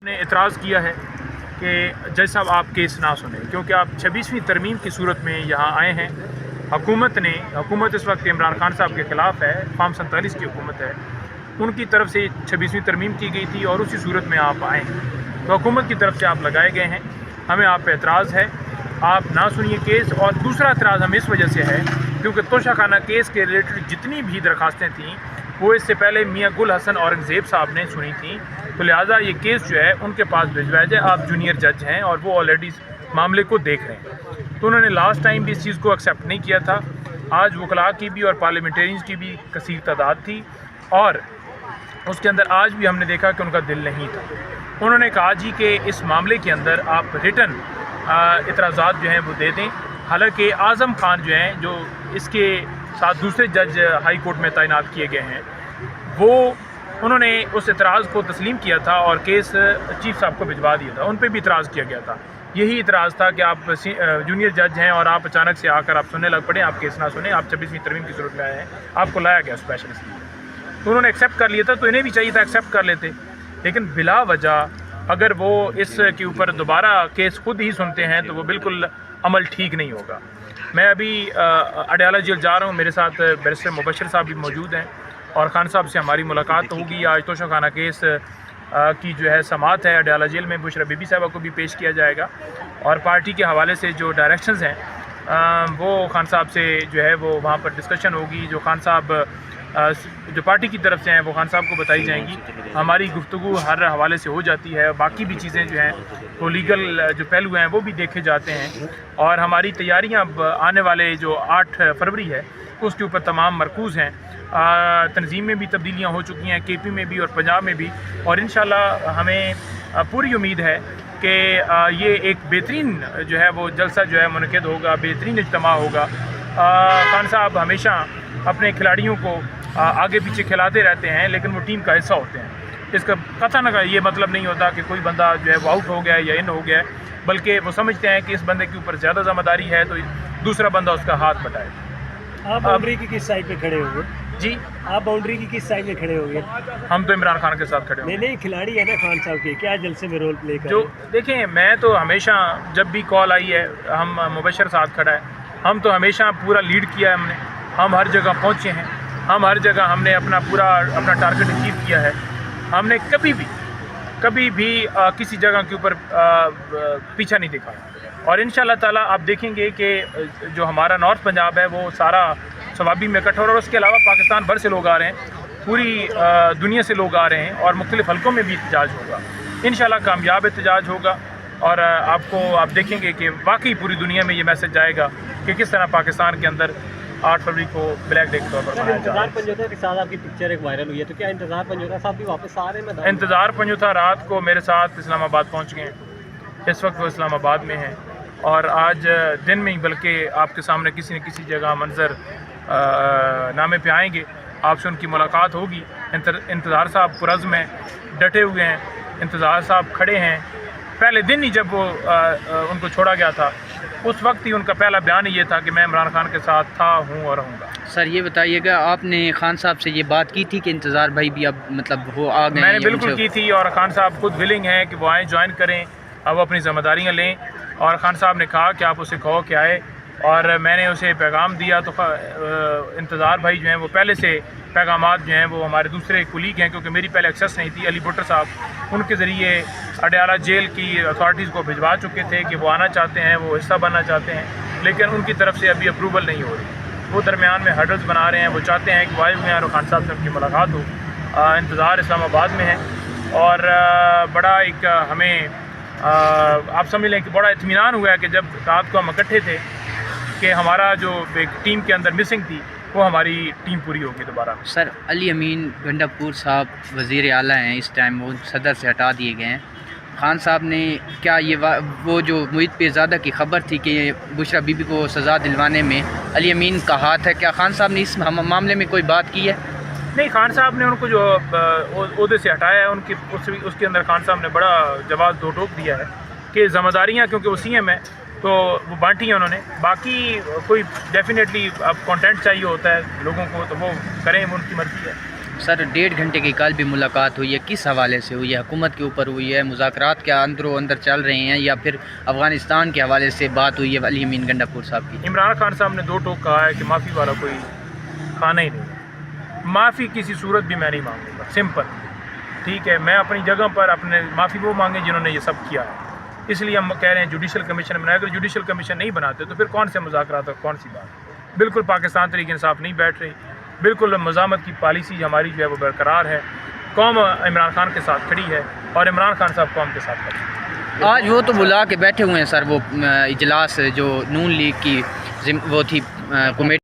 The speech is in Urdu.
نے اعتراض کیا ہے کہ جج صاحب آپ کیس نہ سنیں، کیونکہ آپ 26ویں ترمیم کی صورت میں یہاں آئے ہیں۔ حکومت اس وقت عمران خان صاحب کے خلاف ہے، فارم 47 کی حکومت ہے، ان کی طرف سے 26ویں ترمیم کی گئی تھی اور اسی صورت میں آپ آئے ہیں، تو حکومت کی طرف سے آپ لگائے گئے ہیں۔ ہمیں آپ پہ اعتراض ہے، آپ نہ سنیے کیس۔ اور دوسرا اعتراض ہمیں اس وجہ سے ہے کیونکہ توشہ خانہ کیس کے ریلیٹڈ جتنی بھی درخواستیں تھیں وہ اس سے پہلے میاں گل حسن اورنگزیب صاحب نے سنی تھیں، تو لہٰذا یہ کیس جو ہے ان کے پاس بھجوایا جائے۔ آپ جونیئر جج ہیں اور وہ آلریڈی معاملے کو دیکھ رہے ہیں، تو انہوں نے لاسٹ ٹائم بھی اس چیز کو ایکسیپٹ نہیں کیا تھا۔ آج وکلاء کی بھی اور پارلیمنٹرینز کی بھی کثیر تعداد تھی اور اس کے اندر آج بھی ہم نے دیکھا کہ ان کا دل نہیں تھا۔ انہوں نے کہا جی کہ اس معاملے کے اندر آپ ریٹن اعتراضات جو ہیں وہ دے دیں، حالانکہ اعظم خان جو ہیں جو اس کے ساتھ دوسرے جج ہائی کورٹ میں تعینات کیے گئے ہیں، وہ انہوں نے اس اعتراض کو تسلیم کیا تھا اور کیس چیف صاحب کو بھجوا دیا تھا۔ ان پہ بھی اعتراض کیا گیا تھا، یہی اعتراض تھا کہ آپ جونیئر جج ہیں اور آپ اچانک سے آ کر آپ سننے لگ پڑے، آپ کیس نہ سنیں، آپ 26ویں ترمیم کی صورت میں آئے ہیں، آپ کو لایا گیا اسپیشل اس لیے۔ تو انہوں نے ایکسیپٹ کر لیا تھا، تو انہیں بھی چاہیے تھا ایکسیپٹ کر لیتے، لیکن بلا وجہ اگر وہ اس کے اوپر دوبارہ کیس خود ہی سنتے ہیں تو وہ بالکل عمل ٹھیک نہیں ہوگا۔ میں ابھی اڈیالہ جیل جا رہا ہوں، میرے ساتھ بیرسٹر مبشر صاحب بھی موجود ہیں اور خان صاحب سے ہماری ملاقات ہوگی۔ آج توشہ خانہ کیس کی جو ہے سماعت ہے اڈیالہ جیل میں، بشرا بی بی صاحبہ کو بھی پیش کیا جائے گا اور پارٹی کے حوالے سے جو ڈائریکشنز ہیں وہ خان صاحب سے جو ہے وہ وہاں پر ڈسکشن ہوگی، جو خان صاحب جو پارٹی کی طرف سے ہیں وہ خان صاحب کو بتائی جائیں گی۔ ہماری گفتگو ہر حوالے سے ہو جاتی ہے، باقی بھی چیزیں جو ہیں وہ لیگل جو پہلو ہیں وہ بھی دیکھے جاتے ہیں، اور ہماری تیاریاں اب آنے والے جو 8 فروری ہے اس کے اوپر تمام مرکوز ہیں۔ تنظیم میں بھی تبدیلیاں ہو چکی ہیں، کے پی میں بھی اور پنجاب میں بھی، اور انشاءاللہ ہمیں پوری امید ہے کہ یہ ایک بہترین جو ہے وہ جلسہ جو ہے منعقد ہوگا، بہترین اجتماع ہوگا۔ خان صاحب ہمیشہ اپنے کھلاڑیوں کو آگے پیچھے کھلاتے رہتے ہیں لیکن وہ ٹیم کا حصہ ہوتے ہیں، اس کا قطعاً یہ مطلب نہیں ہوتا کہ کوئی بندہ جو ہے وہ آؤٹ ہو گیا ہے یا ان ہو گیا ہے، بلکہ وہ سمجھتے ہیں کہ اس بندے کے اوپر زیادہ ذمہ داری ہے تو دوسرا بندہ اس کا ہاتھ بٹائے۔ آپ باؤنڈری کی کس سائڈ پہ کھڑے ہوئے؟ جی آپ باؤنڈری کی کس سائڈ میں کھڑے ہوئے؟ ہم تو عمران خان کے ساتھ کھڑے ہیں۔ نہیں کھلاڑی ہے نا خان صاحب کے، کیا جلسے میں رول پلے جو دیکھیں، میں تو ہمیشہ جب بھی کال آئی ہے، ہم مبشر ساتھ کھڑا ہے، ہم تو ہمیشہ پورا لیڈ کیا ہے، ہم ہر جگہ پہنچے ہیں، ہم ہر جگہ ہم نے اپنا ٹارگٹ اچیو کیا ہے۔ ہم نے کبھی بھی کسی جگہ کے اوپر پیچھا نہیں دکھایا، اور انشاءاللہ تعالیٰ آپ دیکھیں گے کہ جو ہمارا نارتھ پنجاب ہے وہ سارا ثوابی میں اکٹھا ہو رہا ہے، اور اس کے علاوہ پاکستان بھر سے لوگ آ رہے ہیں، پوری دنیا سے لوگ آ رہے ہیں، اور مختلف حلقوں میں بھی احتجاج ہوگا، انشاءاللہ کامیاب احتجاج ہوگا، اور آپ دیکھیں گے کہ واقعی پوری دنیا میں یہ میسج جائے گا کہ کس طرح پاکستان کے اندر 8 فروری کو بلیک ڈے کے طور پر منایا جا رہا ہے۔ انتظار پنجوتا کے ساتھ آپ کی پکچر ایک وائرل ہوئی ہے، تو کیا انتظار پنجوتا صاحب بھی واپس آ رہے ہیں میدان؟ انتظار پنجوتا رات کو میرے ساتھ اسلام آباد پہنچ گئے ہیں، اس وقت وہ اسلام آباد میں ہیں، اور آج دن میں ہی بلکہ آپ کے سامنے کسی نہ کسی جگہ منظر نامے پہ آئیں گے، آپ سے ان کی ملاقات ہوگی۔ انتظار صاحب پرعزم ہیں، ڈٹے ہوئے ہیں، انتظار صاحب کھڑے ہیں۔ پہلے دن ہی جب وہ ان کو چھوڑا گیا تھا اس وقت ہی ان کا پہلا بیان یہ تھا کہ میں عمران خان کے ساتھ تھا، ہوں اور رہوں گا۔ سر یہ بتائیے گا، آپ نے خان صاحب سے یہ بات کی تھی کہ انتظار بھائی بھی اب مطلب وہ آ گئے ہیں؟ میں نے بالکل کی تھی، اور خان صاحب خود ولنگ ہیں کہ وہ آئیں، جوائن کریں، اب اپنی ذمہ داریاں لیں، اور خان صاحب نے کہا کہ آپ اسے کہو کہ آئے، اور میں نے اسے پیغام دیا، تو انتظار بھائی جو ہیں وہ پہلے سے پیغامات جو ہیں وہ ہمارے دوسرے کولیگ ہیں، کیونکہ میری پہلے ایکسیس نہیں تھی، علی بھٹر صاحب ان کے ذریعے اڈیالہ جیل کی اتھارٹیز کو بھجوا چکے تھے کہ وہ آنا چاہتے ہیں، وہ حصہ بننا چاہتے ہیں، لیکن ان کی طرف سے ابھی اپروول نہیں ہو رہی، وہ درمیان میں ہرڈلز بنا رہے ہیں، وہ چاہتے ہیں کہ واحد میں اور خان صاحب سے ان کی ملاقات ہو۔ انتظار اسلام آباد میں ہے، اور بڑا ایک ہمیں آپ سمجھ لیں کہ بڑا اطمینان ہوا ہے کہ جب رات کو ہم اکٹھے تھے کہ ہمارا جو ایک ٹیم کے اندر مسنگ تھی وہ ہماری ٹیم پوری ہوگی دوبارہ۔ سر علی امین گنڈا پور صاحب وزیر اعلیٰ ہیں اس ٹائم، وہ صدر سے ہٹا دیے گئے ہیں۔ خان صاحب نے کیا یہ وہ جو محیط پیرزادہ کی خبر تھی کہ بشرا بی بی کو سزا دلوانے میں علی امین کا ہاتھ ہے، کیا خان صاحب نے اس معاملے میں کوئی بات کی ہے؟ نہیں، خان صاحب نے ان کو جو عہدے سے ہٹایا ہے، ان کی اس کے اندر خان صاحب نے بڑا جواز دو ٹوک دیا ہے کہ ذمہ داریاں کیونکہ وہ سی ایم ہے تو وہ بانٹی ہیں انہوں نے، باقی کوئی ڈیفینیٹلی اب کانٹینٹ چاہیے ہوتا ہے لوگوں کو تو وہ کریں، وہ ان کی مرضی ہے۔ سر 1.5 گھنٹے کی کل بھی ملاقات ہوئی ہے، کس حوالے سے ہوئی ہے؟ حکومت کے اوپر ہوئی ہے، مذاکرات کیا اندر و اندر چل رہے ہیں، یا پھر افغانستان کے حوالے سے بات ہوئی ہے علی امین گنڈا پور صاحب کی؟ عمران خان صاحب نے 2 ٹوک کہا ہے کہ معافی والا کوئی کھانا ہی نہیں، معافی کسی صورت بھی میں نہیں مانگوں گا، سمپل، ٹھیک ہے؟ میں اپنی جگہ پر اپنے معافی وہ مانگے جنہوں نے یہ سب کیا ہے، اس لیے ہم کہہ رہے ہیں جوڈیشل کمیشن بنائے، اگر جوڈیشل کمیشن نہیں بناتے تو پھر کون سے مذاکرات اور کون سی بات؟ بالکل پاکستان تحریک انصاف نہیں بیٹھ رہی، بالکل مزاحمت کی پالیسی ہماری جو ہے وہ برقرار ہے، قوم عمران خان کے ساتھ کھڑی ہے اور عمران خان صاحب قوم کے ساتھ کھڑی ہے۔ آج وہ تو بلا کے بیٹھے ہوئے ہیں سر، وہ اجلاس جو نون لیگ کی وہ تھی کمیٹی